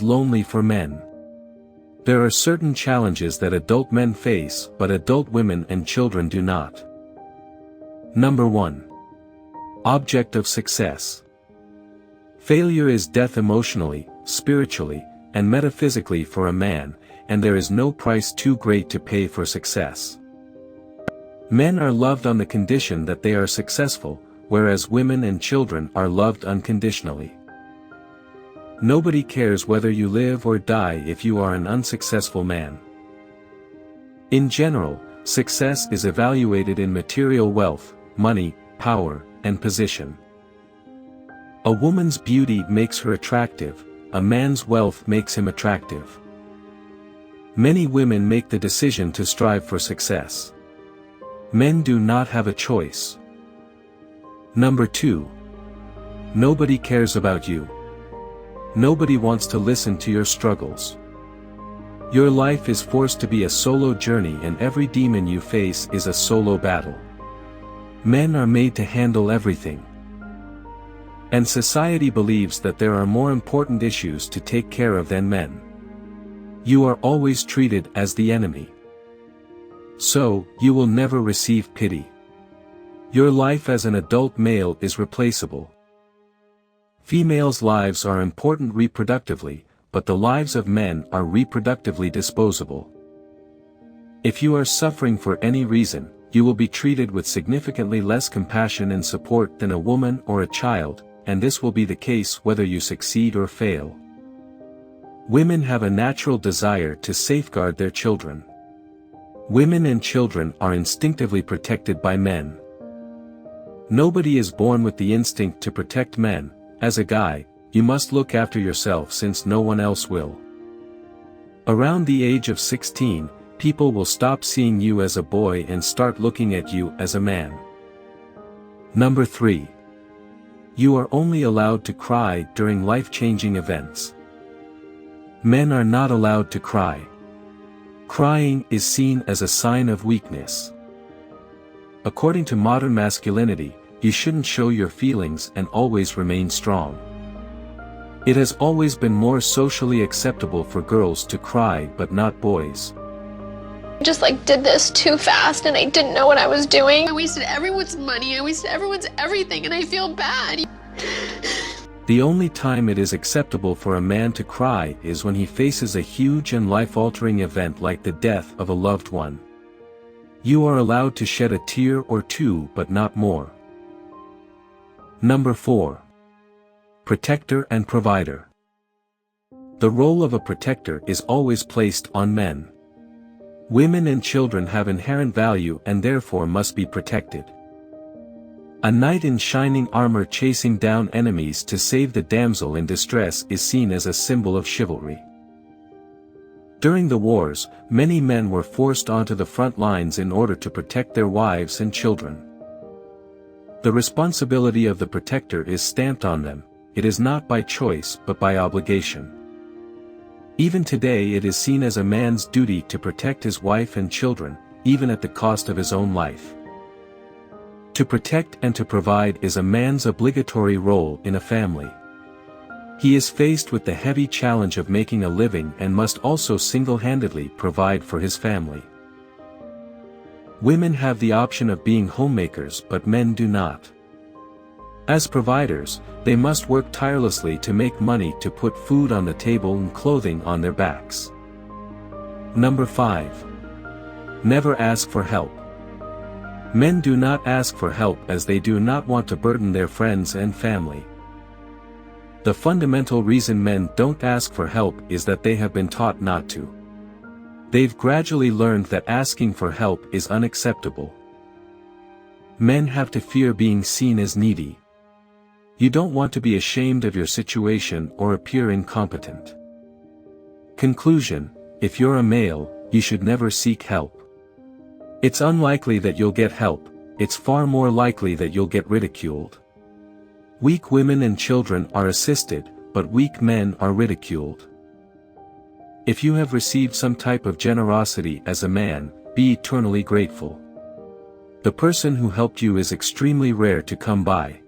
Lonely for men. There are certain challenges that adult men face but adult women and children do not. Number 1. Object of success. Failure is death emotionally, spiritually, and metaphysically for a man, and there is no price too great to pay for success. Men are loved on the condition that they are successful, whereas women and children are loved unconditionally. Nobody cares whether you live or die if you are an unsuccessful man. In general, success is evaluated in material wealth, money, power, and position. A woman's beauty makes her attractive, a man's wealth makes him attractive. Many women make the decision to strive for success. Men do not have a choice. Number 2. Nobody cares about you. Nobody wants to listen to your struggles. Your life is forced to be a solo journey, and every demon you face is a solo battle. Men are made to handle everything. And society believes that there are more important issues to take care of than men. You are always treated as the enemy. So, you will never receive pity. Your life as an adult male is replaceable. Females' lives are important reproductively, but the lives of men are reproductively disposable. If you are suffering for any reason, you will be treated with significantly less compassion and support than a woman or a child, and this will be the case whether you succeed or fail. Women have a natural desire to safeguard their children. Women and children are instinctively protected by men. Nobody is born with the instinct to protect men. As a guy, you must look after yourself since no one else will. Around the age of 16, people will stop seeing you as a boy and start looking at you as a man. Number 3. You are only allowed to cry during life-changing events. Men are not allowed to cry. Crying is seen as a sign of weakness. According to modern masculinity, you shouldn't show your feelings and always remain strong. It has always been more socially acceptable for girls to cry but not boys. I just did this too fast and I didn't know what I was doing. I wasted everyone's money, I wasted everyone's everything, and I feel bad. The only time it is acceptable for a man to cry is when he faces a huge and life-altering event like the death of a loved one. You are allowed to shed a tear or two but not more. Number 4. Protector and provider. The role of a protector is always placed on men. Women and children have inherent value and therefore must be protected. A knight in shining armor chasing down enemies to save the damsel in distress is seen as a symbol of chivalry. During the wars, many men were forced onto the front lines in order to protect their wives and children. The responsibility of the protector is stamped on them. It is not by choice but by obligation. Even today it is seen as a man's duty to protect his wife and children, even at the cost of his own life. To protect and to provide is a man's obligatory role in a family. He is faced with the heavy challenge of making a living and must also single-handedly provide for his family. Women have the option of being homemakers but men do not. As providers, they must work tirelessly to make money to put food on the table and clothing on their backs. Number 5. Never ask for help. Men do not ask for help as they do not want to burden their friends and family. The fundamental reason men don't ask for help is that they have been taught not to. They've gradually learned that asking for help is unacceptable. Men have to fear being seen as needy. You don't want to be ashamed of your situation or appear incompetent. Conclusion: if you're a male, you should never seek help. It's unlikely that you'll get help, it's far more likely that you'll get ridiculed. Weak women and children are assisted, but weak men are ridiculed. If you have received some type of generosity as a man, be eternally grateful. The person who helped you is extremely rare to come by.